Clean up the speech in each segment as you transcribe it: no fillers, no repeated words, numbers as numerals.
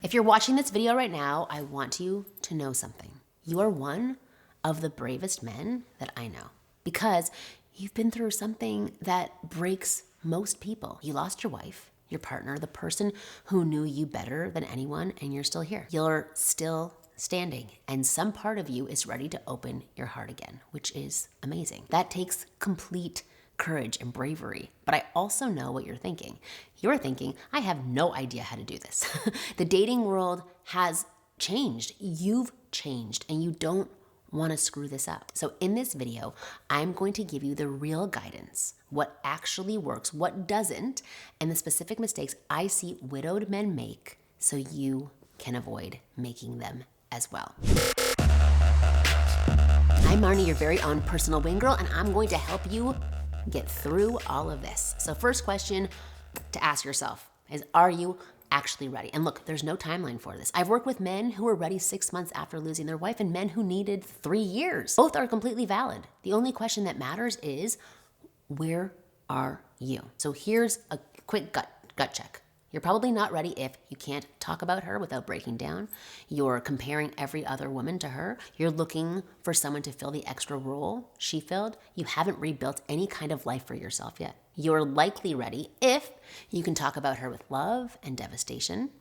If you're watching this video right now, I want you to know something. You are one of the bravest men that I know because you've been through something that breaks most people. You lost your wife, your partner, the person who knew you better than anyone, and you're still here. You're still standing, and some part of you is ready to open your heart again, which is amazing. That takes complete courage and bravery. But I also know what you're thinking. You're thinking, I have no idea how to do this. The dating world has changed. You've changed, and you don't want to screw this up. So in this video, I'm going to give you the real guidance, what actually works, what doesn't, and the specific mistakes I see widowed men make so you can avoid making them as well. I'm Marni, your very own personal wing girl, and I'm going to help you get through all of this. So first question to ask yourself is, are you actually ready? And look, there's no timeline for this. I've worked with men who were ready 6 months after losing their wife and men who needed 3 years. Both are completely valid. The only question that matters is, where are you? So here's a quick gut check. You're probably not ready if you can't talk about her without breaking down. You're comparing every other woman to her. You're looking for someone to fill the extra role she filled. You haven't rebuilt any kind of life for yourself yet. You're likely ready if you can talk about her with love and devastation.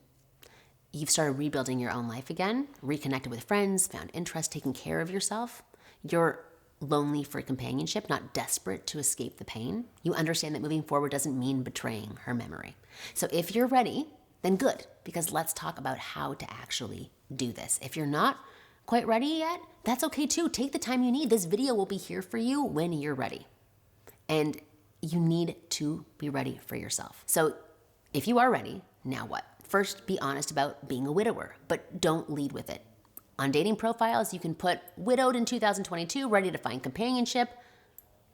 You've started rebuilding your own life again, reconnected with friends, found interest, taking care of yourself. You're lonely for companionship, not desperate to escape the pain. You understand that moving forward doesn't mean betraying her memory. So if you're ready, then good, because let's talk about how to actually do this. If you're not quite ready yet, that's okay too. Take the time you need. This video will be here for you when you're ready. And you need to be ready for yourself. So if you are ready, now what? First, be honest about being a widower, but don't lead with it. On dating profiles, you can put widowed in 2022, ready to find companionship,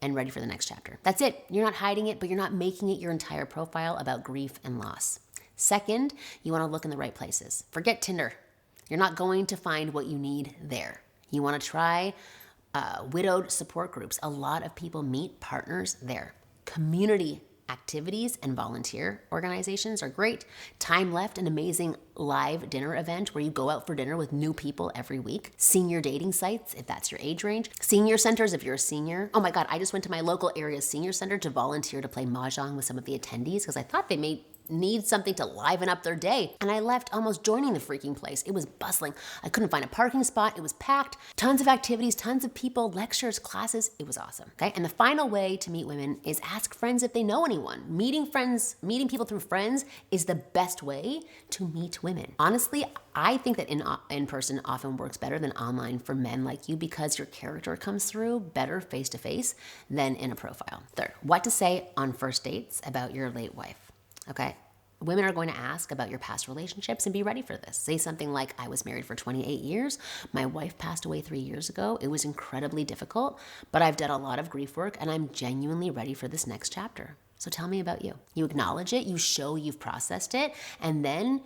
and ready for the next chapter. That's it. You're not hiding it, but you're not making it your entire profile about grief and loss. Second, you want to look in the right places. Forget Tinder. You're not going to find what you need there. You want to try widowed support groups. A lot of people meet partners there. Community activities and volunteer organizations are great. Time Left, an amazing live dinner event where you go out for dinner with new people every week. Senior dating sites, if that's your age range. Senior centers, if you're a senior. Oh my God, I just went to my local area senior center to volunteer to play mahjong with some of the attendees because I thought they may need something to liven up their day. And I left almost joining the freaking place. It was bustling. I couldn't find a parking spot. It was packed. Tons of activities, tons of people, lectures, classes. It was awesome. Okay. And the final way to meet women is ask friends if they know anyone. Meeting people through friends is the best way to meet women. Honestly, I think that in person often works better than online for men like you because your character comes through better face to face than in a profile. Third, what to say on first dates about your late wife. Okay, women are going to ask about your past relationships and be ready for this. Say something like, I was married for 28 years. My wife passed away 3 years ago. It was incredibly difficult, but I've done a lot of grief work and I'm genuinely ready for this next chapter. So tell me about you. You acknowledge it, you show you've processed it, and then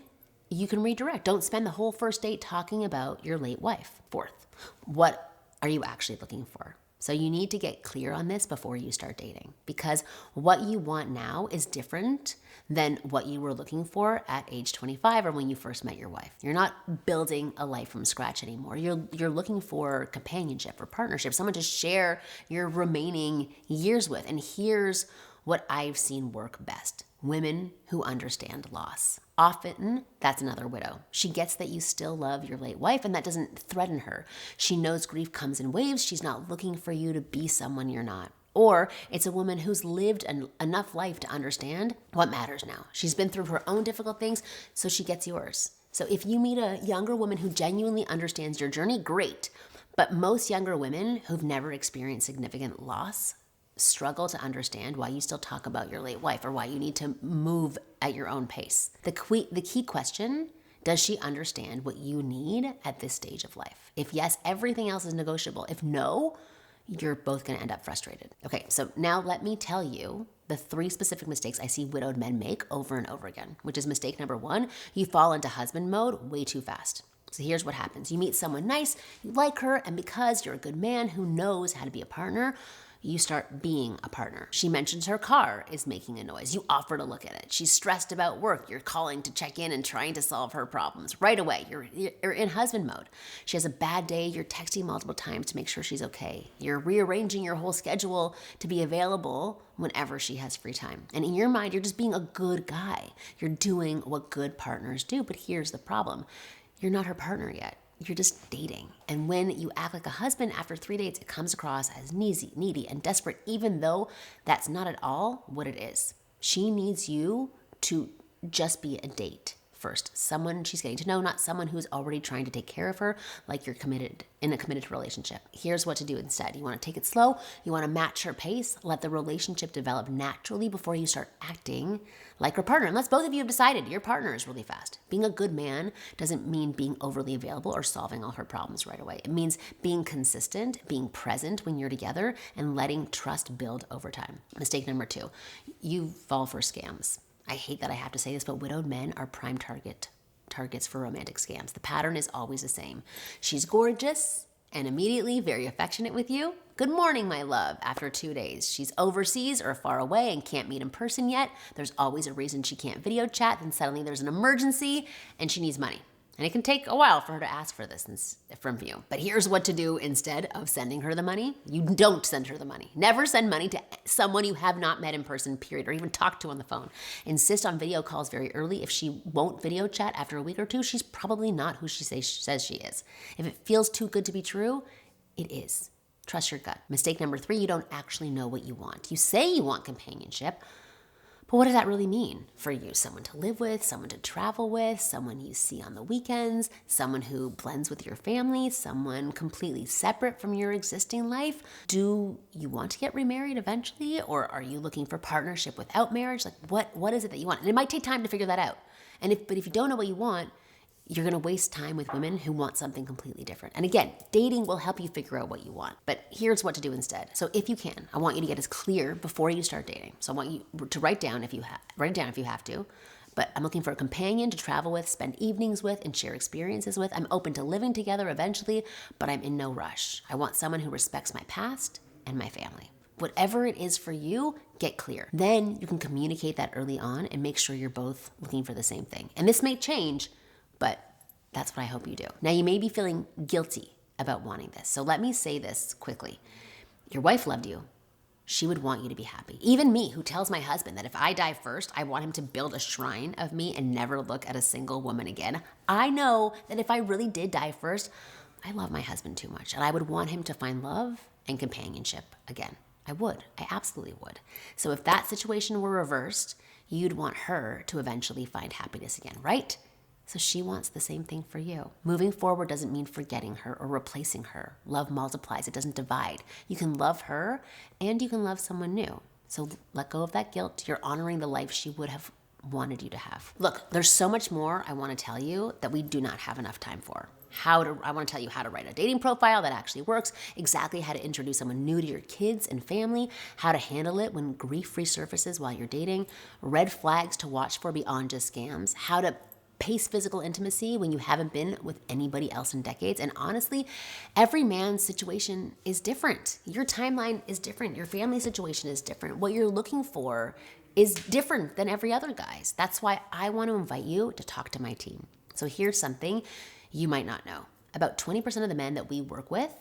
you can redirect. Don't spend the whole first date talking about your late wife. Fourth, what are you actually looking for? So you need to get clear on this before you start dating because what you want now is different than what you were looking for at age 25 or when you first met your wife. You're not building a life from scratch anymore. You're looking for companionship or partnership, someone to share your remaining years with. And here's what I've seen work best. Women who understand loss. Often, that's another widow. She gets that you still love your late wife and that doesn't threaten her. She knows grief comes in waves. She's not looking for you to be someone you're not. Or it's a woman who's lived enough life to understand what matters now. She's been through her own difficult things, so she gets yours. So if you meet a younger woman who genuinely understands your journey, great. But most younger women who've never experienced significant loss struggle to understand why you still talk about your late wife or why you need to move at your own pace. The key question, does she understand what you need at this stage of life? If yes, everything else is negotiable. If no, you're both going to end up frustrated. Okay, so now let me tell you the 3 specific mistakes I see widowed men make over and over again, which is mistake number 1, you fall into husband mode way too fast. So here's what happens. You meet someone nice, you like her, and because you're a good man who knows how to be a partner, you start being a partner. She mentions her car is making a noise. You offer to look at it. She's stressed about work. You're calling to check in and trying to solve her problems. Right away, you're in husband mode. She has a bad day. You're texting multiple times to make sure she's okay. You're rearranging your whole schedule to be available whenever she has free time. And in your mind, you're just being a good guy. You're doing what good partners do. But here's the problem. You're not her partner yet. You're just dating. And when you act like a husband after 3 dates, it comes across as needy and desperate, even though that's not at all what it is. She needs you to just be a date first. Someone she's getting to know, not someone who's already trying to take care of her like you're committed in a committed relationship. Here's what to do instead. You want to take it slow. You want to match her pace. Let the relationship develop naturally before you start acting like her partner. Unless both of you have decided your partner is really fast. Being a good man doesn't mean being overly available or solving all her problems right away. It means being consistent, being present when you're together, and letting trust build over time. Mistake number 2, you fall for scams. I hate that I have to say this, but widowed men are prime targets for romantic scams. The pattern is always the same. She's gorgeous and immediately very affectionate with you. Good morning, my love, after 2 days. She's overseas or far away and can't meet in person yet. There's always a reason she can't video chat. Then suddenly there's an emergency and she needs money. And it can take a while for her to ask for this from you. But here's what to do instead of sending her the money. You don't send her the money. Never send money to someone you have not met in person, period, or even talked to on the phone. Insist on video calls very early. If she won't video chat after a week or 2, she's probably not who she says she is. If it feels too good to be true, it is. Trust your gut. Mistake number 3, you don't actually know what you want. You say you want companionship, but what does that really mean for you? Someone to live with, someone to travel with, someone you see on the weekends, someone who blends with your family, someone completely separate from your existing life? Do you want to get remarried eventually? Or are you looking for partnership without marriage? Like what is it that you want? And it might take time to figure that out. But if you don't know what you want, you're going to waste time with women who want something completely different. And again, dating will help you figure out what you want. But here's what to do instead. So if you can, I want you to get as clear before you start dating. So I want you to write it down if you have to. But I'm looking for a companion to travel with, spend evenings with, and share experiences with. I'm open to living together eventually, but I'm in no rush. I want someone who respects my past and my family. Whatever it is for you, get clear. Then you can communicate that early on and make sure you're both looking for the same thing. And this may change, but that's what I hope you do. Now, you may be feeling guilty about wanting this. So let me say this quickly. Your wife loved you. She would want you to be happy. Even me, who tells my husband that if I die first, I want him to build a shrine of me and never look at a single woman again. I know that if I really did die first, I love my husband too much. And I would want him to find love and companionship again. I would. I absolutely would. So if that situation were reversed, you'd want her to eventually find happiness again, right? So she wants the same thing for you. Moving forward doesn't mean forgetting her or replacing her. Love multiplies. It doesn't divide. You can love her and you can love someone new. So let go of that guilt. You're honoring the life she would have wanted you to have. Look, there's so much more I want to tell you that we do not have enough time for. I want to tell you how to write a dating profile that actually works, exactly how to introduce someone new to your kids and family, how to handle it when grief resurfaces while you're dating, red flags to watch for beyond just scams, how to pace physical intimacy when you haven't been with anybody else in decades. And honestly, every man's situation is different. Your timeline is different. Your family situation is different. What you're looking for is different than every other guy's. That's why I want to invite you to talk to my team. So here's something you might not know. About 20% of the men that we work with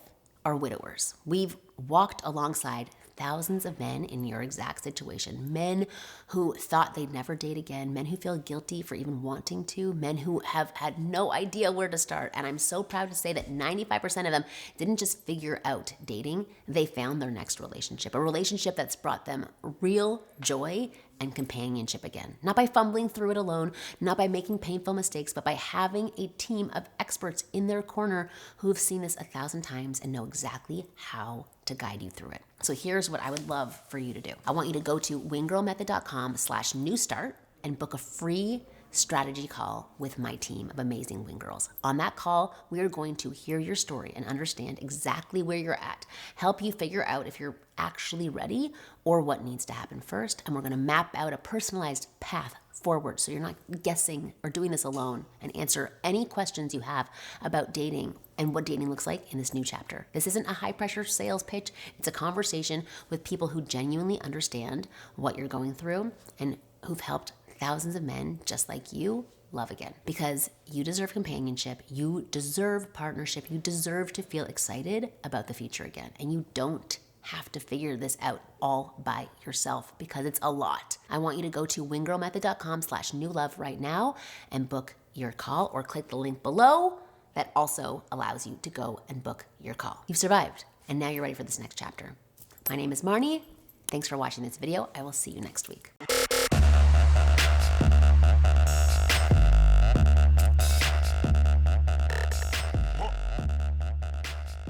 are widowers. We've walked alongside thousands of men in your exact situation. Men who thought they'd never date again, men who feel guilty for even wanting to, men who have had no idea where to start. And I'm so proud to say that 95% of them didn't just figure out dating, they found their next relationship, a relationship that's brought them real joy and companionship again. Not by fumbling through it alone, not by making painful mistakes, but by having a team of experts in their corner who have seen this 1,000 times and know exactly how to guide you through it. So here's what I would love for you to do. I want you to go to wingirlmethod.com/newstart and book a free strategy call with my team of amazing wing girls. On that call, we are going to hear your story and understand exactly where you're at, help you figure out if you're actually ready or what needs to happen first, and we're going to map out a personalized path forward so you're not guessing or doing this alone, and answer any questions you have about dating and what dating looks like in this new chapter. This isn't a high pressure sales pitch. It's a conversation with people who genuinely understand what you're going through and who've helped thousands of men just like you love again. Because you deserve companionship, you deserve partnership, you deserve to feel excited about the future again. And you don't have to figure this out all by yourself because it's a lot. I want you to go to winggirlmethod.com/newlove right now and book your call, or click the link below that also allows you to go and book your call. You've survived, and now you're ready for this next chapter. My name is Marni. Thanks for watching this video. I will see you next week.